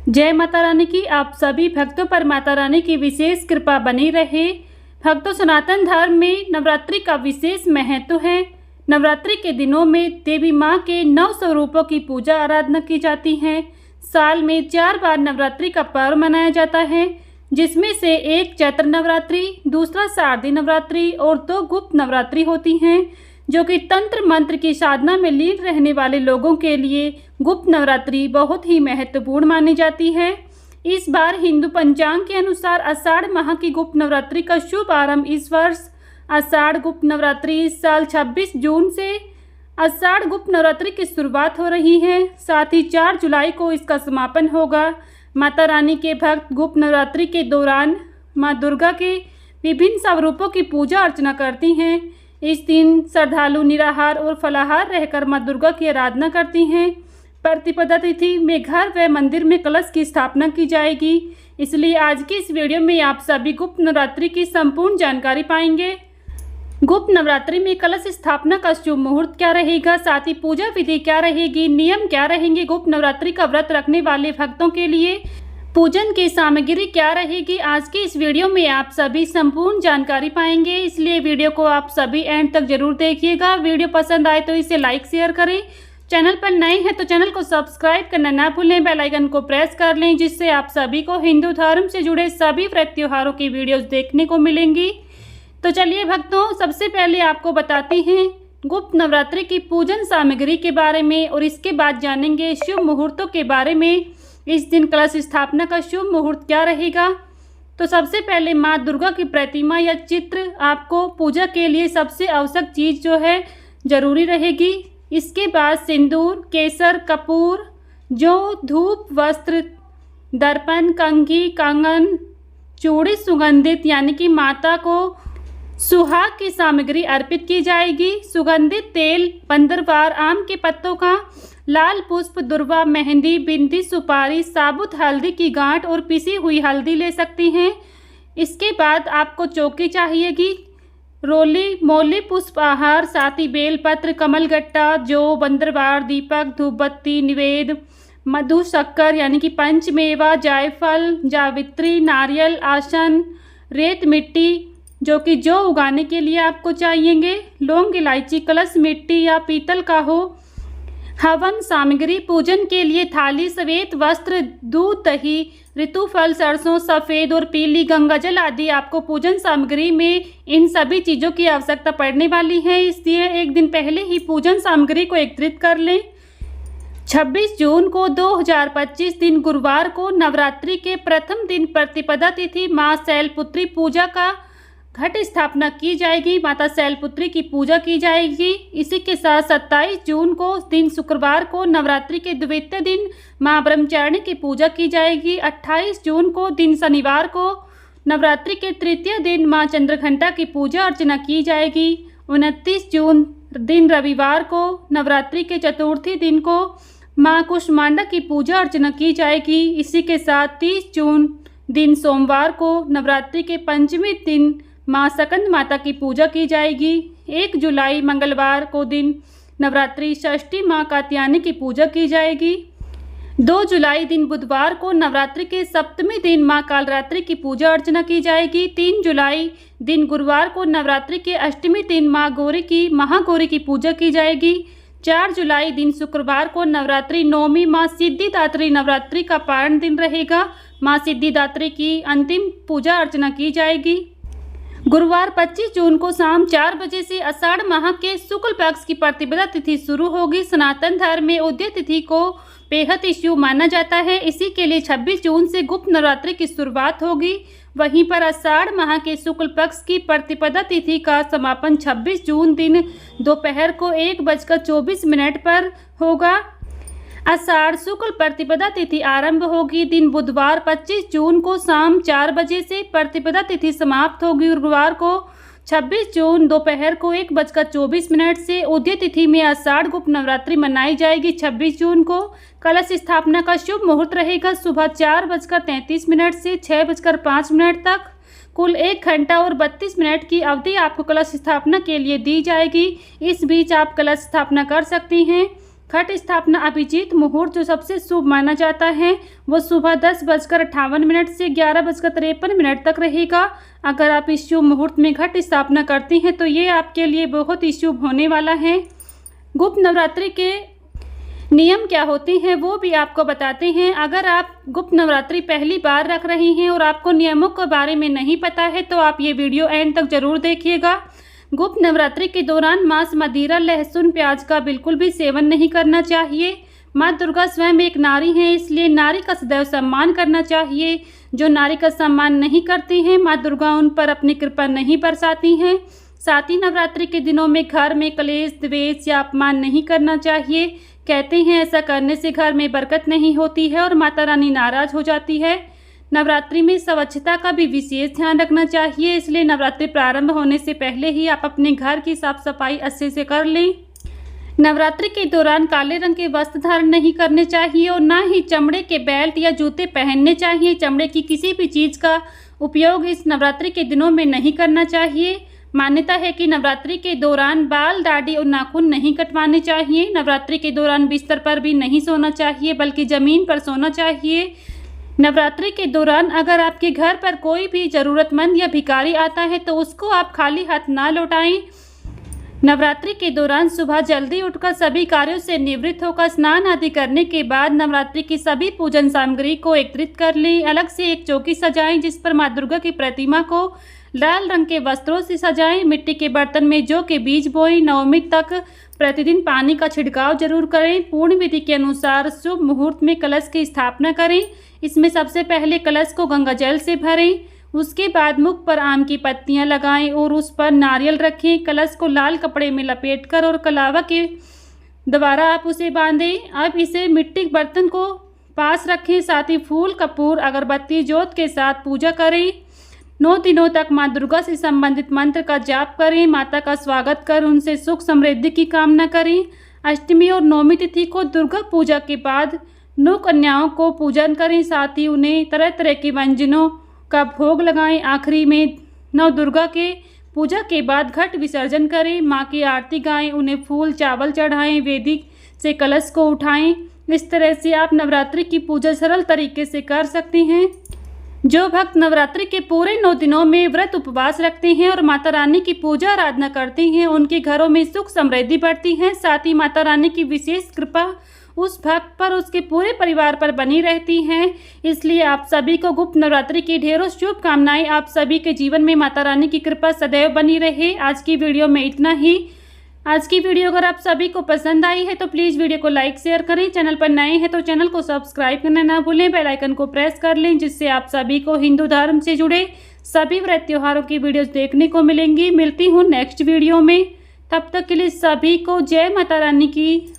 जय माता रानी की आप सभी भक्तों पर माता रानी की विशेष कृपा बनी रहे। भक्तों, सनातन धर्म में नवरात्रि का विशेष महत्व है। नवरात्रि के दिनों में देवी माँ के 9 स्वरूपों की पूजा आराधना की जाती है। साल में 4 बार नवरात्रि का पर्व मनाया जाता है, जिसमें से एक चैत्र नवरात्रि, दूसरा शारदीय नवरात्रि और 2 गुप्त नवरात्रि होती हैं, जो कि तंत्र मंत्र की साधना में लीन रहने वाले लोगों के लिए गुप्त नवरात्रि बहुत ही महत्वपूर्ण मानी जाती है। इस बार हिंदू पंचांग के अनुसार आषाढ़ माह की गुप्त नवरात्रि का शुभ आरंभ इस वर्ष आषाढ़ गुप्त नवरात्रि इस साल 26 जून से आषाढ़ गुप्त नवरात्रि की शुरुआत हो रही है। साथ ही 4 जुलाई को इसका समापन होगा। माता रानी के भक्त गुप्त नवरात्रि के दौरान माँ दुर्गा के विभिन्न स्वरूपों की पूजा अर्चना करती हैं। इस दिन श्रद्धालु निराहार और फलाहार रहकर माँ दुर्गा की आराधना करती हैं। प्रतिपदा तिथि में घर व मंदिर में कलश की स्थापना की जाएगी। इसलिए आज की इस वीडियो में आप सभी गुप्त नवरात्रि की संपूर्ण जानकारी पाएंगे। गुप्त नवरात्रि में कलश स्थापना का शुभ मुहूर्त क्या रहेगा, साथ ही पूजा विधि क्या रहेगी, नियम क्या रहेंगे, गुप्त नवरात्रि का व्रत रखने वाले भक्तों के लिए पूजन की सामग्री क्या रहेगी, आज की इस वीडियो में आप सभी संपूर्ण जानकारी पाएंगे। इसलिए वीडियो को आप सभी एंड तक जरूर देखिएगा। वीडियो पसंद आए तो इसे लाइक शेयर करें। चैनल पर नए हैं तो चैनल को सब्सक्राइब करना ना भूलें, बेल आइकन को प्रेस कर लें, जिससे आप सभी को हिंदू धर्म से जुड़े सभी व्रत त्योहारों की वीडियोस देखने को मिलेंगी। तो चलिए भक्तों, सबसे पहले आपको बताती हैं गुप्त नवरात्रि की पूजन सामग्री के बारे में और इसके बाद जानेंगे शुभ मुहूर्तों के बारे में। इस दिन कलश स्थापना का शुभ मुहूर्त क्या रहेगा। तो सबसे पहले माँ दुर्गा की प्रतिमा या चित्र आपको पूजा के लिए सबसे आवश्यक चीज़ जो है जरूरी रहेगी। इसके बाद सिंदूर, केसर, कपूर, जौ, धूप, वस्त्र, दर्पण, कंघी, कंगन, चूड़ी सुगंधित यानी कि माता को सुहाग की सामग्री अर्पित की जाएगी। सुगंधित तेल, पंदरवार, आम के पत्तों का, लाल पुष्प, दुर्वा, मेहंदी, बिंदी, सुपारी, साबुत हल्दी की गांठ और पिसी हुई हल्दी ले सकती हैं। इसके बाद आपको चौकी चाहिएगी, रोली, मौली, पुष्प आहार, साथ ही बेलपत्र, कमलगट्टा, जौ, बंदरवार, दीपक, धूपबत्ती, निवेद, मधु, शक्कर यानी कि पंचमेवा, जायफल, जावित्री, नारियल, आसन, रेत मिट्टी जो कि जौ उगाने के लिए आपको चाहिएंगे, लौंग, इलायची, कलश मिट्टी या पीतल का हो। हवन सामग्री पूजन के लिए थाली, श्वेत वस्त्र, दूध, दही, ऋतुफल, सरसों, सफ़ेद और पीली गंगाजल आदि आपको पूजन सामग्री में इन सभी चीज़ों की आवश्यकता पड़ने वाली है। इसलिए एक दिन पहले ही पूजन सामग्री को एकत्रित कर लें। 26 जून को 2025 दिन गुरुवार को नवरात्रि के प्रथम दिन प्रतिपदा तिथि माँ शैलपुत्री पूजा का घट स्थापना की जाएगी। माता शैलपुत्री की पूजा की जाएगी। इसी के साथ 27 जून को दिन शुक्रवार को नवरात्रि के द्वितीय दिन माँ ब्रह्मचारिणी की पूजा की जाएगी। 28 जून को दिन शनिवार को नवरात्रि के तृतीय दिन माँ चंद्रघंटा की पूजा अर्चना की जाएगी। 29 जून दिन रविवार को नवरात्रि के चतुर्थी दिन को माँ कुष्मांडा की पूजा अर्चना की जाएगी। इसी के साथ 30 जून दिन सोमवार को नवरात्रि के पंचमी दिन माँ सकंद माता की पूजा की जाएगी। 1 जुलाई मंगलवार को दिन नवरात्रि षष्ठी माँ कात्यायनी की पूजा की जाएगी। 2 जुलाई दिन बुधवार को नवरात्रि के सप्तमी दिन माँ कालरात्रि की पूजा अर्चना की जाएगी। 3 जुलाई दिन गुरुवार को नवरात्रि के अष्टमी दिन माँ गौरी की महागौरी की पूजा की जाएगी। 4 जुलाई दिन शुक्रवार को नवरात्रि नवमी माँ सिद्धिदात्री नवरात्रि का पारण दिन रहेगा। माँ सिद्धिदात्री की अंतिम पूजा अर्चना की जाएगी। गुरुवार 25 जून को शाम 4 बजे से आषाढ़ माह के शुक्ल पक्ष की प्रतिपदा तिथि शुरू होगी। सनातन धर्म में उदय तिथि को बेहद शुभ माना जाता है। इसी के लिए 26 जून से गुप्त नवरात्रि की शुरुआत होगी। वहीं पर आषाढ़ माह के शुक्ल पक्ष की प्रतिपदा तिथि का समापन 26 जून दिन दोपहर को 1:24 पर होगा। आषाढ़ शुक्ल प्रतिपदा तिथि आरंभ होगी दिन बुधवार 25 जून को शाम 4 बजे से प्रतिपदा तिथि समाप्त होगी। गुरुवार को 26 जून दोपहर को 1:24 से उदय तिथि में आषाढ़ गुप्त नवरात्रि मनाई जाएगी। 26 जून को कलश स्थापना का शुभ मुहूर्त रहेगा सुबह 4:33 से 6:05 तक। कुल 1 घंटा और 32 मिनट की अवधि आपको कलश स्थापना के लिए दी जाएगी। इस बीच आप कलश स्थापना कर सकती हैं। घट स्थापना अभिजीत मुहूर्त जो सबसे शुभ माना जाता है वो सुबह 10:58 से 11:53 तक रहेगा। अगर आप इस शुभ मुहूर्त में घट स्थापना करती हैं तो ये आपके लिए बहुत ही शुभ होने वाला है। गुप्त नवरात्रि के नियम क्या होते हैं वो भी आपको बताते हैं। अगर आप गुप्त नवरात्रि पहली बार रख रही हैं और आपको नियमों के बारे में नहीं पता है तो आप ये वीडियो एंड तक जरूर देखिएगा। गुप्त नवरात्रि के दौरान मांस, मदिरा, लहसुन, प्याज का बिल्कुल भी सेवन नहीं करना चाहिए। माँ दुर्गा स्वयं एक नारी हैं, इसलिए नारी का सदैव सम्मान करना चाहिए। जो नारी का सम्मान नहीं करती हैं माँ दुर्गा उन पर अपनी कृपा नहीं बरसाती हैं। साथ ही नवरात्रि के दिनों में घर में क्लेश, द्वेष या अपमान नहीं करना चाहिए। कहते हैं ऐसा करने से घर में बरकत नहीं होती है और माता रानी नाराज हो जाती है। नवरात्रि में स्वच्छता का भी विशेष ध्यान रखना चाहिए, इसलिए नवरात्रि प्रारंभ होने से पहले ही आप अपने घर की साफ सफाई अच्छे से कर लें। नवरात्रि के दौरान काले रंग के वस्त्र धारण नहीं करने चाहिए और ना ही चमड़े के बेल्ट या जूते पहनने चाहिए। चमड़े की किसी भी चीज़ का उपयोग इस नवरात्रि के दिनों में नहीं करना चाहिए। मान्यता है कि नवरात्रि के दौरान बाल, दाढ़ी और नाखून नहीं कटवाने चाहिए। नवरात्रि के दौरान बिस्तर पर भी नहीं सोना चाहिए बल्कि ज़मीन पर सोना चाहिए। नवरात्रि के दौरान अगर आपके घर पर कोई भी ज़रूरतमंद या भिखारी आता है तो उसको आप खाली हाथ ना लौटाएं। नवरात्रि के दौरान सुबह जल्दी उठकर सभी कार्यों से निवृत्त होकर स्नान आदि करने के बाद नवरात्रि की सभी पूजन सामग्री को एकत्रित कर लें। अलग से एक चौकी सजाएं जिस पर माँ दुर्गा की प्रतिमा को लाल रंग के वस्त्रों से सजाएं। मिट्टी के बर्तन में जौ के बीज बोएं। नवमी तक प्रतिदिन पानी का छिड़काव जरूर करें। पूर्ण विधि के अनुसार शुभ मुहूर्त में कलश की स्थापना करें। इसमें सबसे पहले कलश को गंगा जल से भरें। उसके बाद मुख पर आम की पत्तियां लगाएं और उस पर नारियल रखें। कलश को लाल कपड़े में लपेटकर और कलावा के द्वारा आप उसे बांधें। अब इसे मिट्टी बर्तन को पास रखें। साथ ही फूल, कपूर, अगरबत्ती, जोत के साथ पूजा करें। 9 दिनों तक माँ दुर्गा से संबंधित मंत्र का जाप करें। माता का स्वागत कर उनसे सुख समृद्धि की कामना करें। अष्टमी और नवमी तिथि को दुर्गा पूजा के बाद 9 कन्याओं को पूजन करें। साथ ही उन्हें तरह तरह के व्यंजनों का भोग लगाएं। आखिरी में नव दुर्गा के पूजा के बाद घट विसर्जन करें। माँ की आरती गाएं, उन्हें फूल चावल चढ़ाएं, वेदी से कलश को उठाएं। इस तरह से आप नवरात्रि की पूजा सरल तरीके से कर सकती हैं। जो भक्त नवरात्रि के पूरे 9 दिनों में व्रत उपवास रखते हैं और माता रानी की पूजा आराधना करते हैं उनके घरों में सुख समृद्धि बढ़ती है। साथ ही माता रानी की विशेष कृपा उस भक्त पर, उसके पूरे परिवार पर बनी रहती है। इसलिए आप सभी को गुप्त नवरात्रि की ढेरों शुभकामनाएं। आप सभी के जीवन में माता रानी की कृपा सदैव बनी रहे। आज की वीडियो में इतना ही। आज की वीडियो अगर आप सभी को पसंद आई है तो प्लीज़ वीडियो को लाइक शेयर करें। चैनल पर नए हैं तो चैनल को सब्सक्राइब करना ना भूलें। बेल आइकन को प्रेस कर लें जिससे आप सभी को हिंदू धर्म से जुड़े सभी व्रत त्योहारों की वीडियोस देखने को मिलेंगी। मिलती हूँ नेक्स्ट वीडियो में। तब तक के लिए सभी को जय माता रानी की।